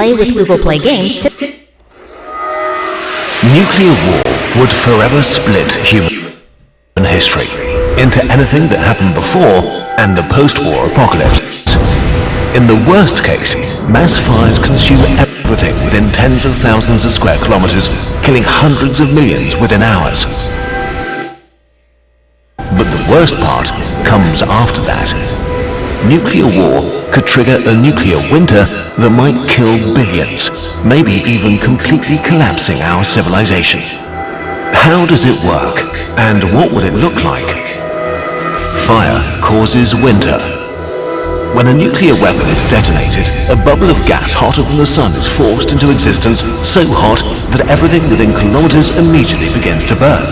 play with Google Play Games to... Nuclear war would forever split human history into anything that happened before and the post-war apocalypse. In the worst case, mass fires consume everything within tens of thousands of square kilometers, killing hundreds of millions within hours. But the worst part comes after that. Nuclear war could trigger a nuclear winter that might kill billions, maybe even completely collapsing our civilization. How does it work, and what would it look like? Fire causes winter. When a nuclear weapon is detonated, a bubble of gas hotter than the sun is forced into existence, so hot that everything within kilometers immediately begins to burn.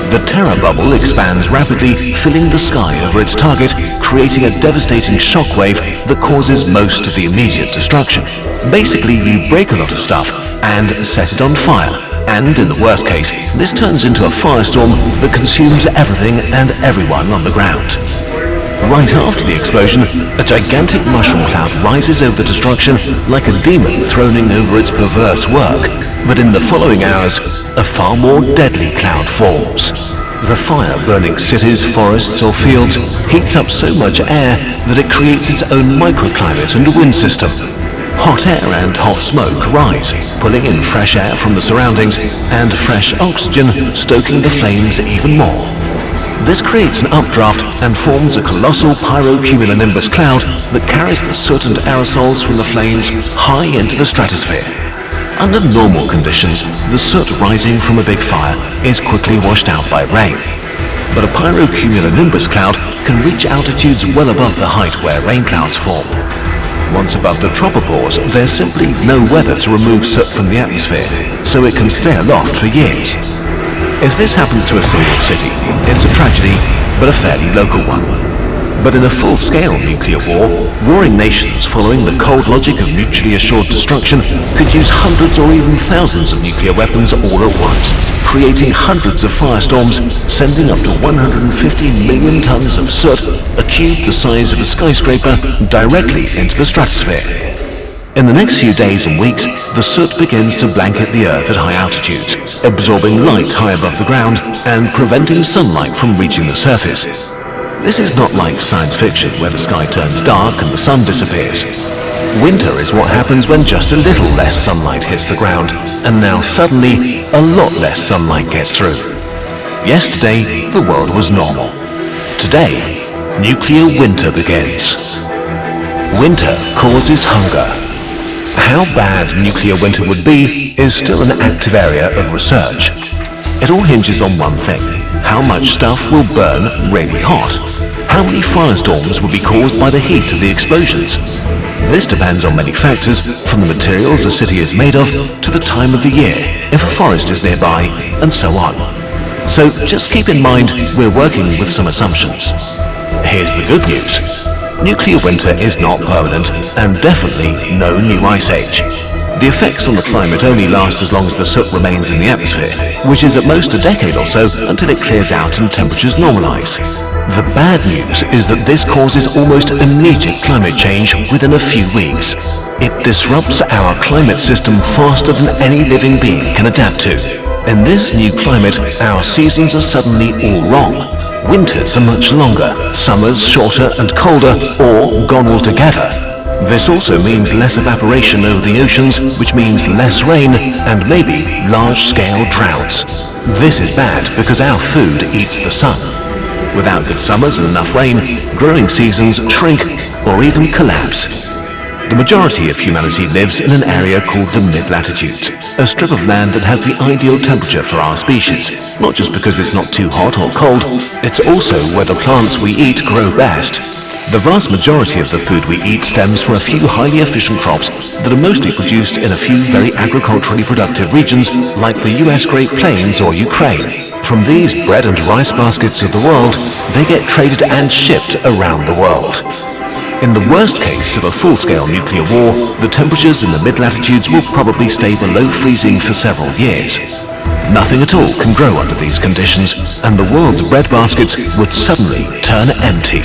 The terror bubble expands rapidly, filling the sky over its target, creating a devastating shockwave that causes most of the immediate destruction. Basically, you break a lot of stuff and set it on fire. And in the worst case, this turns into a firestorm that consumes everything and everyone on the ground. Right after the explosion, a gigantic mushroom cloud rises over the destruction like a demon throning over its perverse work. But in the following hours, a far more deadly cloud forms. The fire burning cities, forests or fields heats up so much air that it creates its own microclimate and wind system. Hot air and hot smoke rise, pulling in fresh air from the surroundings and fresh oxygen, stoking the flames even more. This creates an updraft and forms a colossal pyrocumulonimbus cloud that carries the soot and aerosols from the flames high into the stratosphere. Under normal conditions, the soot rising from a big fire is quickly washed out by rain. But a pyrocumulonimbus cloud can reach altitudes well above the height where rain clouds form. Once above the tropopause, there's simply no weather to remove soot from the atmosphere, so it can stay aloft for years. If this happens to a single city, it's a tragedy, but a fairly local one. But in a full-scale nuclear war, warring nations following the cold logic of mutually assured destruction could use hundreds or even thousands of nuclear weapons all at once, creating hundreds of firestorms, sending up to 150 million tons of soot, a cube the size of a skyscraper, directly into the stratosphere. In the next few days and weeks, the soot begins to blanket the Earth at high altitudes, absorbing light high above the ground and preventing sunlight from reaching the surface. This is not like science fiction where the sky turns dark and the sun disappears. Winter is what happens when just a little less sunlight hits the ground, and now suddenly a lot less sunlight gets through. Yesterday, the world was normal. Today, nuclear winter begins. Winter causes hunger. How bad nuclear winter would be is still an active area of research. It all hinges on one thing: how much stuff will burn really hot? How many firestorms will be caused by the heat of the explosions? This depends on many factors, from the materials a city is made of, to the time of the year, if a forest is nearby, and so on. So just keep in mind we're working with some assumptions. Here's the good news. Nuclear winter is not permanent, and definitely no new ice age. The effects on the climate only last as long as the soot remains in the atmosphere, which is at most a decade or so until it clears out and temperatures normalize. The bad news is that this causes almost immediate climate change within a few weeks. It disrupts our climate system faster than any living being can adapt to. In this new climate, our seasons are suddenly all wrong. Winters are much longer, summers shorter and colder, or gone altogether. This also means less evaporation over the oceans, which means less rain and maybe large-scale droughts. This is bad because our food eats the sun. Without good summers and enough rain, growing seasons shrink or even collapse. The majority of humanity lives in an area called the mid-latitudes, a strip of land that has the ideal temperature for our species, not just because it's not too hot or cold, it's also where the plants we eat grow best. The vast majority of the food we eat stems from a few highly efficient crops that are mostly produced in a few very agriculturally productive regions like the US Great Plains or Ukraine. From these bread and rice baskets of the world, they get traded and shipped around the world. In the worst case of a full-scale nuclear war, the temperatures in the mid-latitudes will probably stay below freezing for several years. Nothing at all can grow under these conditions, and the world's bread baskets would suddenly turn empty.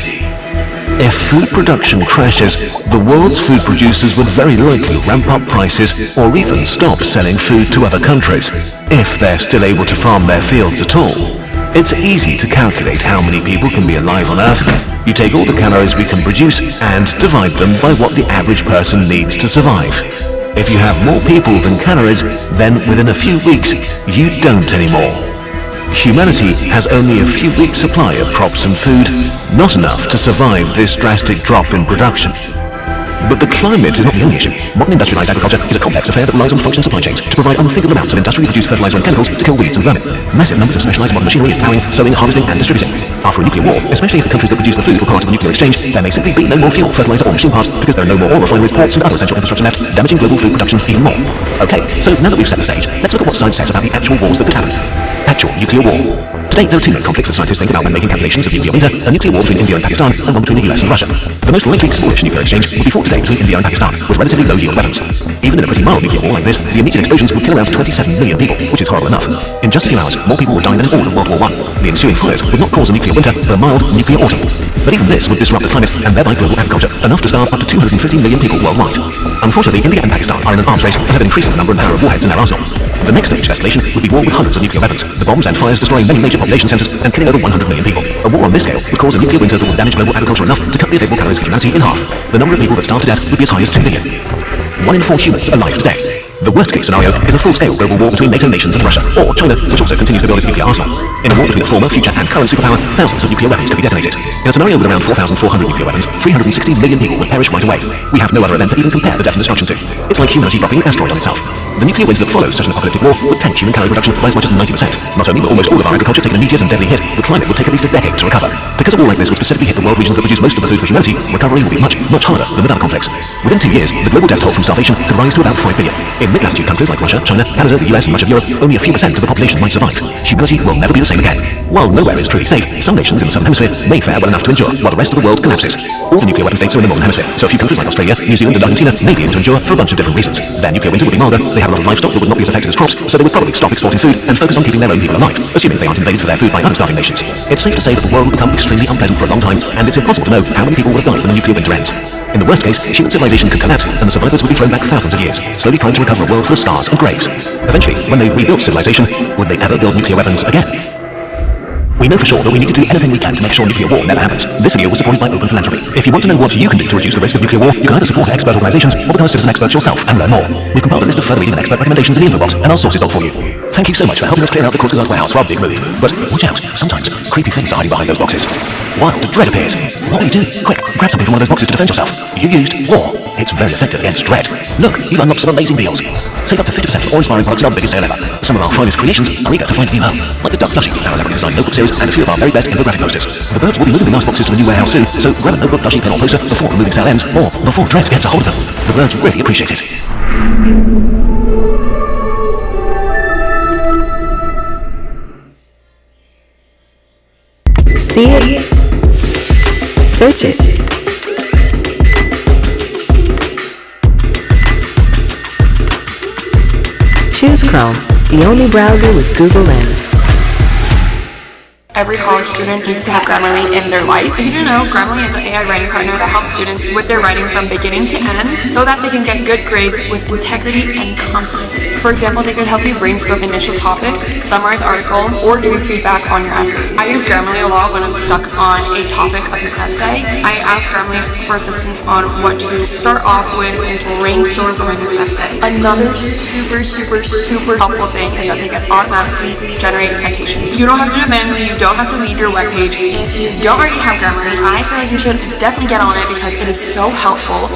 If food production crashes, the world's food producers would very likely ramp up prices or even stop selling food to other countries, if they're still able to farm their fields at all. It's easy to calculate how many people can be alive on Earth. You take all the calories we can produce and divide them by what the average person needs to survive. If you have more people than calories, then within a few weeks, you don't anymore. Humanity has only a few weeks' supply of crops and food, not enough to survive this drastic drop in production. But the climate is not the only issue. Modern industrialized agriculture is a complex affair that relies on functional supply chains to provide unthinkable amounts of industrially produced fertilizer and chemicals to kill weeds and vermin. Massive numbers of specialized modern machinery is powering, sowing, harvesting and distributing. After a nuclear war, especially if the countries that produce the food were part of the nuclear exchange, there may simply be no more fuel, fertilizer or machine parts because there are no more oil refineries, ports and other essential infrastructure left, damaging global food production even more. Okay, so now that we've set the stage, let's look at what science says about the actual wars that could happen. Actual nuclear war. Today, there are two main conflicts that scientists think about when making calculations of nuclear winter: a nuclear war between India and Pakistan, and one between the US and Russia. The most likely smallish nuclear exchange would be fought today between India and Pakistan, with relatively low-yield weapons. Even in a pretty mild nuclear war like this, the immediate explosions would kill around 27 million people, which is horrible enough. In just a few hours, more people would die than in all of World War I. The ensuing fires would not cause a nuclear winter, but a mild nuclear autumn. But even this would disrupt the climate and thereby global agriculture, enough to starve up to 250 million people worldwide. Unfortunately, India and Pakistan are in an arms race and have an increasing number and power of warheads in their arsenal. The next stage of escalation would be war with hundreds of nuclear weapons, the bombs and fires destroying many major population centers and killing over 100 million people. A war on this scale would cause a nuclear winter that would damage global agriculture enough to cut the available calories for humanity in half. The number of people that starve to death would be as high as 2 million. 1 in 4 humans alive today. The worst-case scenario is a full-scale global war between NATO nations and Russia, or China, which also continues to build its nuclear arsenal. In a war between a former, future, and current superpower, thousands of nuclear weapons could be detonated. In a scenario with around 4,400 nuclear weapons, 360 million people would perish right away. We have no other event that even compare the death and destruction to. It's like humanity dropping an asteroid on itself. The nuclear winter that follows such an apocalyptic war would tank human calorie production by as much as 90%. Not only will almost all of our agriculture take an immediate and deadly hit, the climate would take at least a decade to recover. Because a war like this would specifically hit the world regions that produce most of the food for humanity, recovery will be much, much harder than with other conflicts. Within 2 years, the global death toll from starvation could rise to about 5 billion. In mid-latitude countries like Russia, China, Canada, the US, and much of Europe, only a few percent of the population might survive. Humanity will never be the same again. While nowhere is truly safe, some nations in the Southern Hemisphere may fare well enough to endure, while the rest of the world collapses. All the nuclear weapon states are in the Northern Hemisphere, so a few countries like Australia, New Zealand, and Argentina may be able to endure for a bunch of different reasons. Their nuclear winter would be milder, they have a lot of livestock that would not be as affected as crops, so they would probably stop exporting food and focus on keeping their own people alive, assuming they aren't invaded for their food by other starving nations. It's safe to say that the world will become extremely unpleasant for a long time, and it's impossible to know how many people would have died when the nuclear winter ends. In the worst case, human civilization could collapse, and the survivors would be thrown back thousands of years, slowly trying to recover a world full of stars and graves. Eventually, when they've rebuilt civilization, would they ever build nuclear weapons again? We know for sure that we need to do anything we can to make sure nuclear war never happens. This video was supported by Open Philanthropy. If you want to know what you can do to reduce the risk of nuclear war, you can either support expert organizations or become a citizen expert yourself and learn more. We've compiled a list of further reading and expert recommendations in the info box and our sources log for you. Thank you so much for helping us clear out the Kurzgesagt warehouse for our big move. But watch out, sometimes creepy things are hiding behind those boxes. Wild dread appears. What will you do? Quick, grab something from one of those boxes to defend yourself. You used war. It's very effective against dread. Look, you've unlocked some amazing deals. Save up to 50% on awe-inspiring products in our biggest sale ever. Some of our finest creations are eager to find a new home, like the Duck Plushie, our elaborately designed notebook series, and a few of our very best infographic posters. The birds will be moving the last boxes to the new warehouse soon, so grab a notebook, plushie, pen or poster before the moving sale ends, or before dread gets a hold of them. The birds really appreciate it. See it? Search it. Choose Chrome, the only browser with Google Lens. Every college student needs to have Grammarly in their life. If you didn't know, Grammarly is an AI writing partner that helps students with their writing from beginning to end so that they can get good grades with integrity and confidence. For example, they could help you brainstorm initial topics, summarize articles, or give you feedback on your essay. I use Grammarly a lot when I'm stuck on a topic of an essay. I ask Grammarly for assistance on what to start off with and brainstorm for my new essay. Another super helpful thing is that they can automatically generate citations. You don't have to do it manually, you don't have to leave your webpage. If you don't already have Grammarly, I feel like you should definitely get on it because it is so helpful.